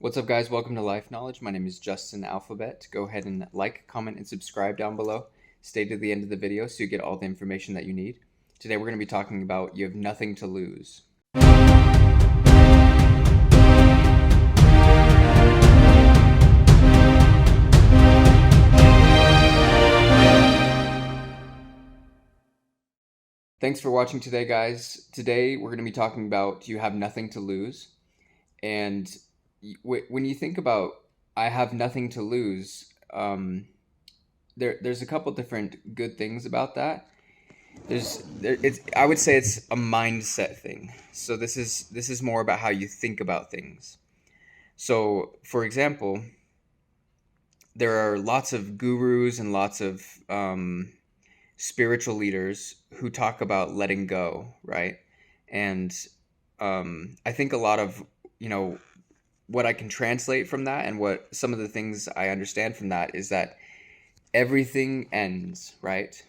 What's up, guys? Welcome to Life Knowledge. My name is Justin Alphabet. Go ahead and like, comment, and subscribe down below. Stay to the end of the video so you get all the information that you need. Today we're going to be talking about you have nothing to lose. Thanks for watching today, guys. Today we're going to be talking about you have nothing to lose. And when you think about I have nothing to lose, there's a couple different good things about that. I would say it's a mindset thing. So this is more about how you think about things. So, for example, there are lots of gurus and lots of spiritual leaders who talk about letting go, right? And I think a lot of what I can translate from that and what some of the things I understand from that is that everything ends, right?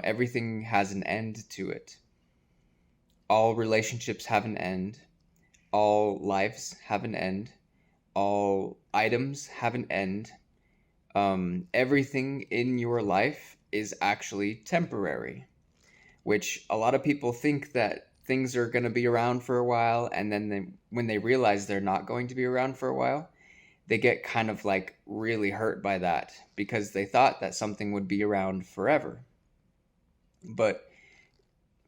Everything has an end to it. All relationships have an end. All lives have an end. All items have an end. Everything in your life is actually temporary, which a lot of people think that things are going to be around for a while, and then when they realize they're not going to be around for a while, they get kind of like really hurt by that because they thought that something would be around forever. But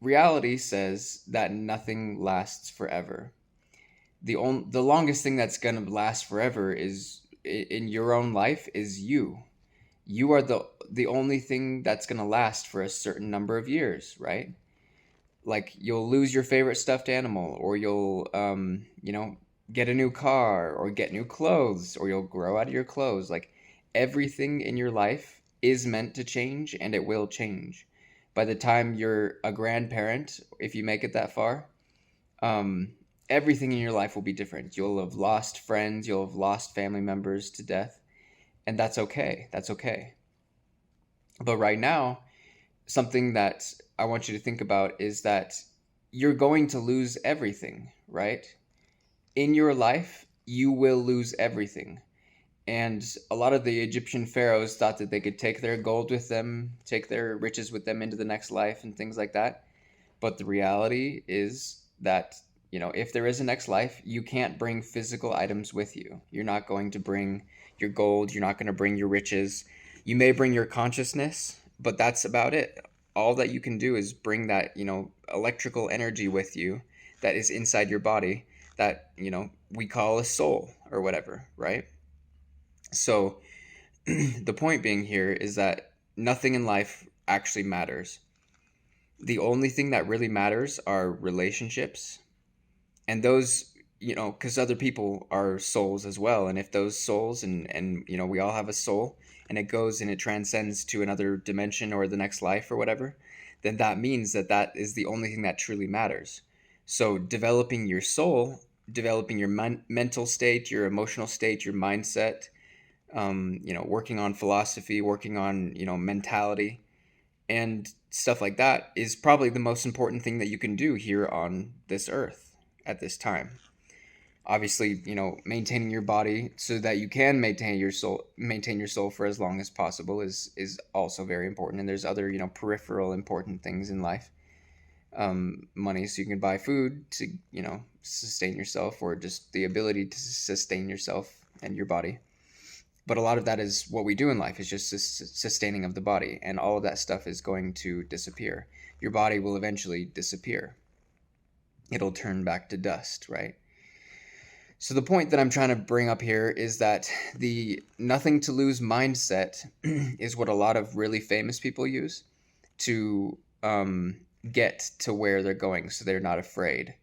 reality says that nothing lasts forever. The longest thing that's going to last forever is in your own life is you. You are the only thing that's going to last for a certain number of years, right? Like you'll lose your favorite stuffed animal, or you'll get a new car, or get new clothes, or you'll grow out of your clothes. Like everything in your life is meant to change, and it will change. By the time you're a grandparent, if you make it that far, everything in your life will be different. You'll have lost friends, you'll have lost family members to death, and that's okay. That's okay. But right now, something that I want you to think about is that you're going to lose everything, right? In your life, you will lose everything. And a lot of the Egyptian pharaohs thought that they could take their gold with them, take their riches with them into the next life and things like that. But the reality is that, if there is a next life, you can't bring physical items with you. You're not going to bring your gold. You're not going to bring your riches. You may bring your consciousness, but that's about it. All that you can do is bring that, electrical energy with you that is inside your body that, we call a soul or whatever, right? So the point being here is that nothing in life actually matters. The only thing that really matters are relationships. And those, because other people are souls as well. And if those souls and we all have a soul and it goes and it transcends to another dimension or the next life or whatever, then that means that is the only thing that truly matters. So developing your soul, developing your mental state, your emotional state, your mindset, working on philosophy, working on, mentality and stuff like that is probably the most important thing that you can do here on this earth at this time. Obviously, maintaining your body so that you can maintain your soul for as long as possible is also very important. And there's other, peripheral important things in life. Money so you can buy food to, sustain yourself, or just the ability to sustain yourself and your body. But a lot of that is what we do in life, is just sustaining of the body. And all of that stuff is going to disappear. Your body will eventually disappear. It'll turn back to dust, right? So the point that I'm trying to bring up here is that the nothing to lose mindset is what a lot of really famous people use to get to where they're going, so they're not afraid.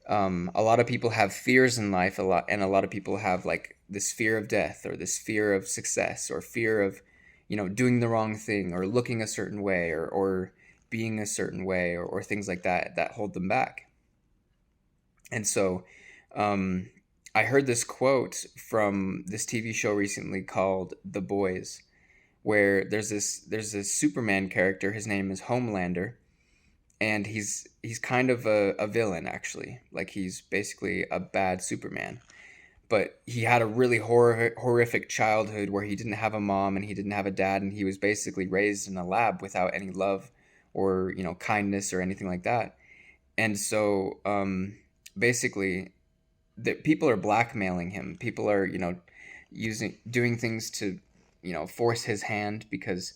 A lot of people have fears in life and a lot of people have like this fear of death, or this fear of success, or fear of, doing the wrong thing, or looking a certain way, or being a certain way, or things like that hold them back. And so I heard this quote from this TV show recently called The Boys, where there's this Superman character. His name is Homelander, and he's kind of a villain, actually. Like, he's basically a bad Superman. but he had a really horrific childhood where he didn't have a mom and he didn't have a dad, and he was basically raised in a lab without any love or kindness or anything like that. And so basically, people are blackmailing him. People are doing things to force his hand, because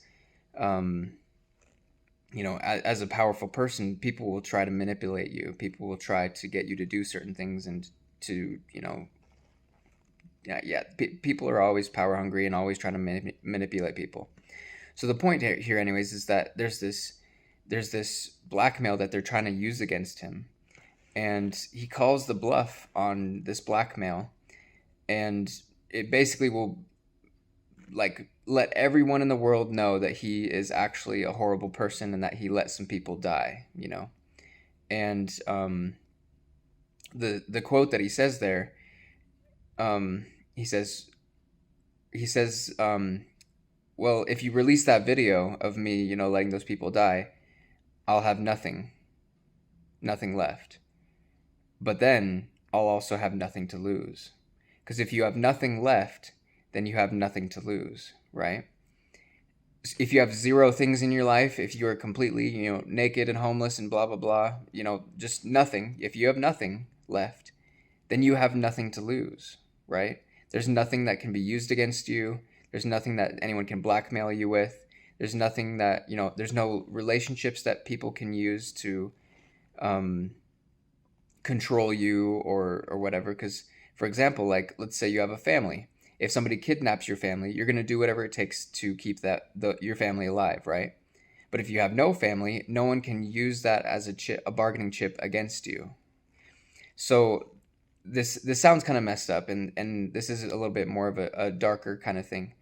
as a powerful person, people will try to manipulate you. People will try to get you to do certain things, and to people are always power hungry and always trying to manipulate people. So the point here anyways is that there's this blackmail that they're trying to use against him, and he calls the bluff on this blackmail, and it basically will let everyone in the world know that he is actually a horrible person and that he let some people die, and the quote that he says there, he says, well, if you release that video of me, letting those people die, I'll have nothing left. But then I'll also have nothing to lose. Because if you have nothing left, then you have nothing to lose, right? If you have zero things in your life, if you're completely, naked and homeless and blah, blah, blah, just nothing, if you have nothing left, then you have nothing to lose, right? There's nothing that can be used against you. There's nothing that anyone can blackmail you with. There's nothing that, there's no relationships that people can use to control you or whatever. Because, for example, let's say you have a family. If somebody kidnaps your family, you're going to do whatever it takes to keep your family alive, right? But if you have no family, no one can use that as a bargaining chip against you. So this sounds kind of messed up, and this is a little bit more of a darker kind of thing.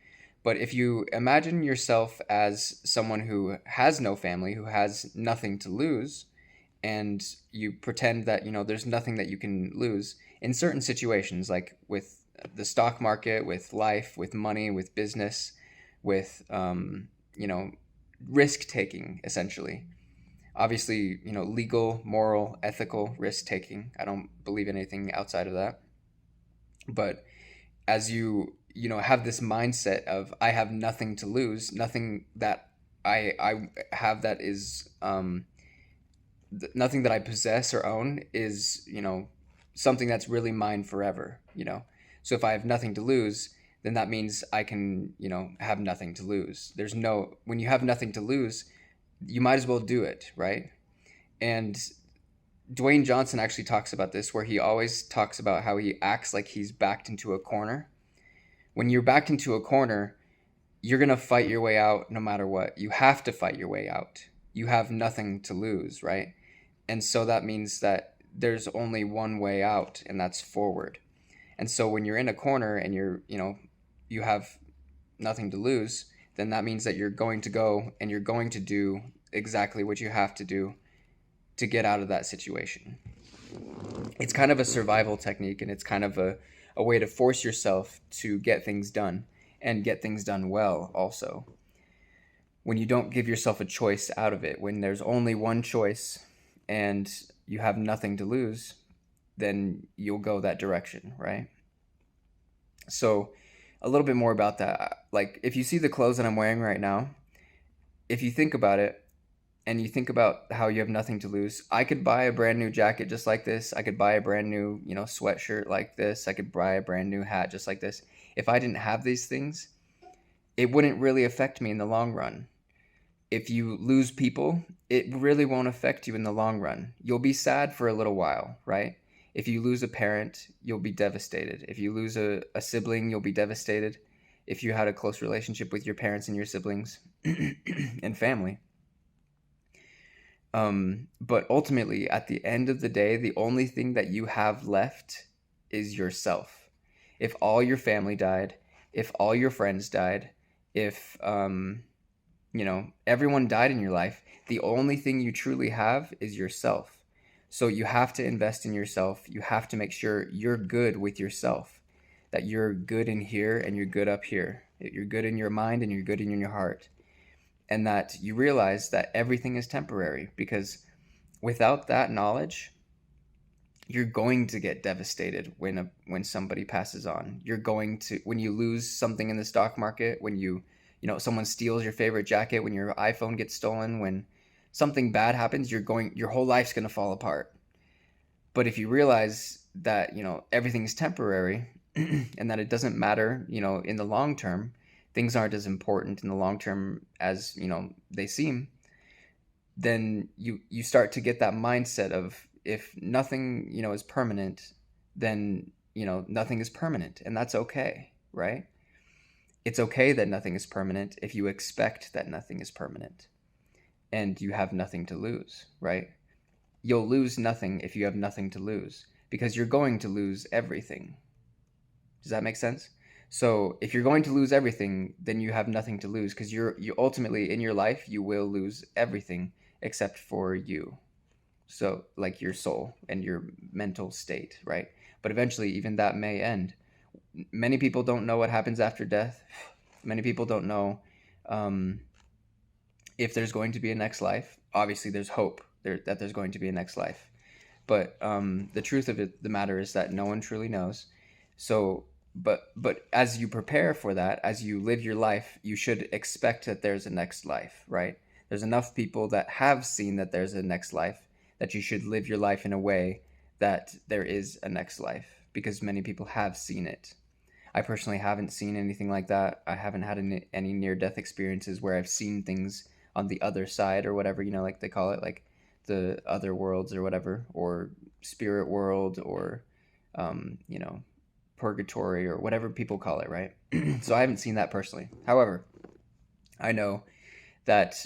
But if you imagine yourself as someone who has no family, who has nothing to lose, and you pretend that, there's nothing that you can lose in certain situations, like with the stock market, with life, with money, with business, with, risk-taking, essentially. Obviously, legal, moral, ethical risk-taking. I don't believe in anything outside of that. But as you have this mindset of, I have nothing to lose, nothing that I have that is, nothing that I possess or own is, something that's really mine forever, So if I have nothing to lose, then that means I can, have nothing to lose. When you have nothing to lose, you might as well do it, right? And Dwayne Johnson actually talks about this, where he always talks about how he acts like he's backed into a corner. When you're backed into a corner, you're going to fight your way out no matter what. You have to fight your way out. You have nothing to lose, right? And so that means that there's only one way out, and that's forward. And so when you're in a corner and you have nothing to lose, then that means that you're going to go and you're going to do exactly what you have to do to get out of that situation. It's kind of a survival technique, and it's kind of a way to force yourself to get things done, and get things done well also. When you don't give yourself a choice out of it, when there's only one choice and you have nothing to lose, then you'll go that direction, right? So a little bit more about that. Like, if you see the clothes that I'm wearing right now, if you think about it and you think about how you have nothing to lose, I could buy a brand new jacket just like this. I could buy a brand new, sweatshirt like this. I could buy a brand new hat just like this. If I didn't have these things, it wouldn't really affect me in the long run. If you lose people, it really won't affect you in the long run. You'll be sad for a little while, right? If you lose a parent, you'll be devastated. If you lose a sibling, you'll be devastated. If you had a close relationship with your parents and your siblings and family. But ultimately, at the end of the day, the only thing that you have left is yourself. If all your family died, if all your friends died, if everyone died in your life, the only thing you truly have is yourself. So you have to invest in yourself. You have to make sure you're good with yourself, that you're good in here and you're good up here. That you're good in your mind and you're good in your heart. And that you realize that everything is temporary, because without that knowledge, you're going to get devastated when somebody passes on. You're going to, when you lose something in the stock market, when someone steals your favorite jacket, when your iPhone gets stolen, when something bad happens, your whole life's going to fall apart. But if you realize that, everything's temporary and that it doesn't matter, in the long term, things aren't as important in the long term as, they seem, then you start to get that mindset of, if nothing, is permanent, then, nothing is permanent, and that's okay, right? It's okay that nothing is permanent if you expect that nothing is permanent and you have nothing to lose, right? You'll lose nothing if you have nothing to lose, because you're going to lose everything. Does that make sense? So if you're going to lose everything, then you have nothing to lose, because you ultimately in your life, you will lose everything except for you. So like your soul and your mental state, right? But eventually even that may end. Many people don't know what happens after death. Many people don't know if there's going to be a next life. Obviously there's hope that there's going to be a next life. But the truth of the matter is that no one truly knows. So, but as you prepare for that, as you live your life, you should expect that there's a next life, right? There's enough people that have seen that there's a next life that you should live your life in a way that there is a next life, because many people have seen it. I personally haven't seen anything like that. I haven't had any near-death experiences where I've seen things on the other side or whatever, like they call it, like the other worlds or whatever, or spirit world, or, purgatory or whatever people call it, right? So I haven't seen that personally. However, I know that,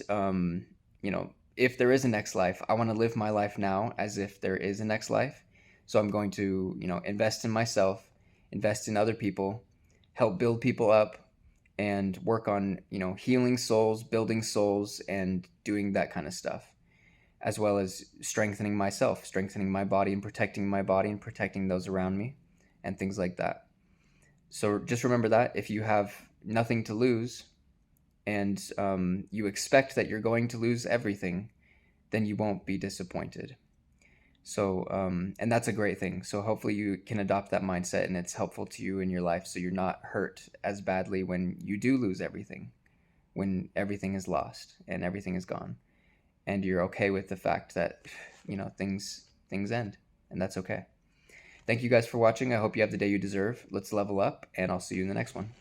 if there is a next life, I want to live my life now as if there is a next life. So I'm going to, invest in myself, invest in other people, help build people up, and work on, healing souls, building souls, and doing that kind of stuff, as well as strengthening myself, strengthening my body and protecting those around me, and things like that. So just remember that if you have nothing to lose, and you expect that you're going to lose everything, then you won't be disappointed. So, and that's a great thing. So hopefully you can adopt that mindset, and it's helpful to you in your life, so you're not hurt as badly when you do lose everything, when everything is lost and everything is gone, and you're okay with the fact that, things end, and that's okay. Thank you guys for watching. I hope you have the day you deserve. Let's level up, and I'll see you in the next one.